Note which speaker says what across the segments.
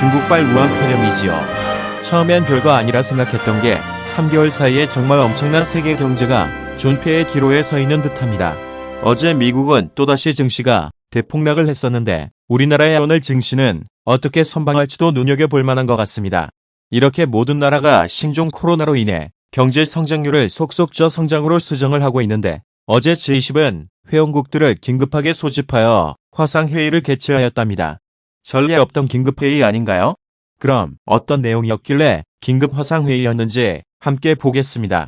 Speaker 1: 중국발 우한 폐렴이지요. 처음엔 별거 아니라 생각했던 게 3개월 사이에 정말 엄청난 세계 경제가 존폐의 기로에 서 있는 듯합니다. 어제 미국은 또다시 증시가 대폭락을 했었는데 우리나라의 오늘 증시는 어떻게 선방할지도 눈여겨볼 만한 것 같습니다. 이렇게 모든 나라가 신종 코로나로 인해 경제 성장률을 속속 저성장으로 수정을 하고 있는데 어제 G20은 회원국들을 긴급하게 소집하여 화상회의를 개최하였답니다. 전례 없던 긴급회의 아닌가요? 그럼 어떤 내용이었길래 긴급 화상회의였는지 함께 보겠습니다.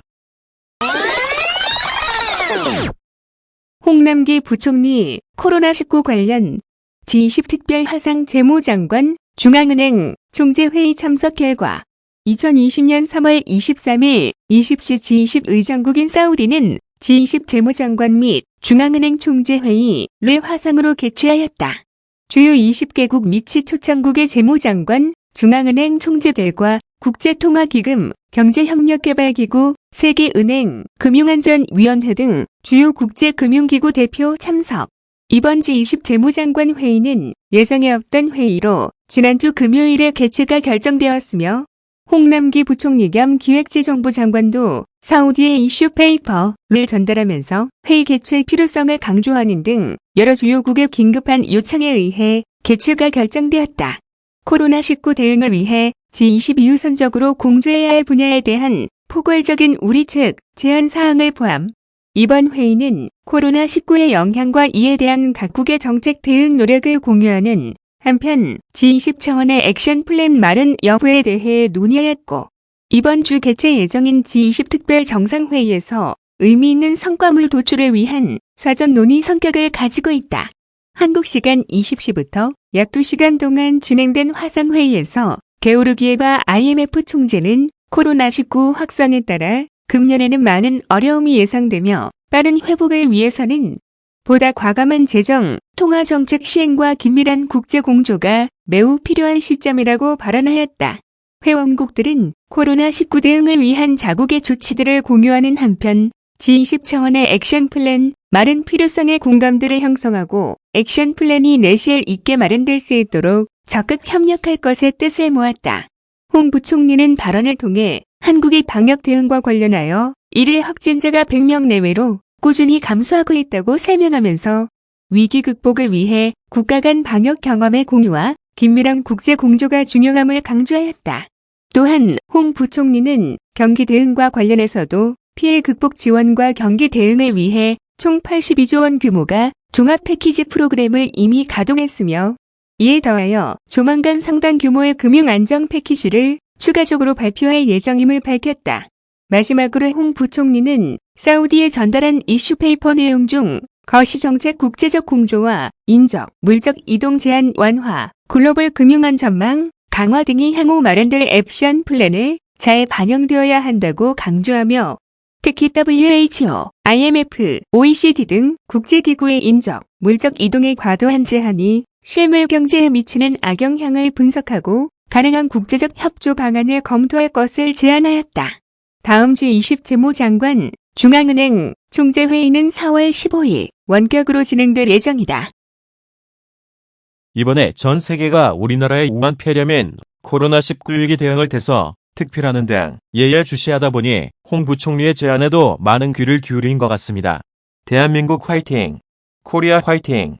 Speaker 2: 홍남기 부총리 코로나19 관련 G20 특별 화상 재무장관 중앙은행 총재회의 참석 결과 2020년 3월 23일 20시 G20 의장국인 사우디는 G20 재무장관 및 중앙은행 총재회의를 화상으로 개최하였다. 주요 20개국 및 초청국의 재무장관, 중앙은행 총재들과 국제통화기금, 경제협력개발기구, 세계은행, 금융안전위원회 등 주요 국제금융기구 대표 참석. 이번 G20 재무장관 회의는 예정에 없던 회의로 지난주 금요일에 개최가 결정되었으며 홍남기 부총리 겸 기획재정부 장관도 사우디의 이슈 페이퍼를 전달하면서 회의 개최 필요성을 강조하는 등 여러 주요국의 긴급한 요청에 의해 개최가 결정되었다. 코로나19 대응을 위해 G20 유선적으로 공조해야 할 분야에 대한 포괄적인 우리 측 제안 사항을 포함. 이번 회의는 코로나19의 영향과 이에 대한 각국의 정책 대응 노력을 공유하는 한편 G20 차원의 액션 플랜 마련 여부에 대해 논의하였고 이번 주 개최 예정인 G20 특별 정상회의에서 의미 있는 성과물 도출을 위한 사전 논의 성격을 가지고 있다. 한국 시간 20시부터 약 2시간 동안 진행된 화상회의에서 게오르기에바 IMF 총재는 코로나19 확산에 따라 금년에는 많은 어려움이 예상되며 빠른 회복을 위해서는 보다 과감한 재정, 통화정책 시행과 긴밀한 국제 공조가 매우 필요한 시점이라고 발언하였다. 회원국들은 코로나19 대응을 위한 자국의 조치들을 공유하는 한편 G20 차원의 액션 플랜, 마련 필요성의 공감대를 형성하고 액션 플랜이 내실 있게 마련될 수 있도록 적극 협력할 것의 뜻을 모았다. 홍 부총리는 발언을 통해 한국의 방역 대응과 관련하여 일일 확진자가 100명 내외로 꾸준히 감소하고 있다고 설명하면서 위기 극복을 위해 국가 간 방역 경험의 공유와 긴밀한 국제 공조가 중요함을 강조하였다. 또한 홍 부총리는 경기 대응과 관련해서도 피해 극복 지원과 경기 대응을 위해 총 82조 원 규모가 종합 패키지 프로그램을 이미 가동했으며 이에 더하여 조만간 상당 규모의 금융 안정 패키지를 추가적으로 발표할 예정임을 밝혔다. 마지막으로 홍 부총리는 사우디에 전달한 이슈 페이퍼 내용 중 거시정책 국제적 공조와 인적, 물적 이동 제한 완화, 글로벌 금융안 전망, 강화 등이 향후 마련될 액션 플랜에 잘 반영되어야 한다고 강조하며 특히 WHO, IMF, OECD 등 국제기구의 인적, 물적 이동의 과도한 제한이 실물 경제에 미치는 악영향을 분석하고 가능한 국제적 협조 방안을 검토할 것을 제안하였다. 다음 G20 재무장관 중앙은행 총재회의는 4월 15일 원격으로 진행될 예정이다.
Speaker 1: 이번에 전 세계가 우리나라의 우한 폐렴인 코로나19 위기 대응을 대서 특필하는 등 예의주시하다 보니 홍 부총리의 제안에도 많은 귀를 기울인 것 같습니다. 대한민국 화이팅! 코리아 화이팅!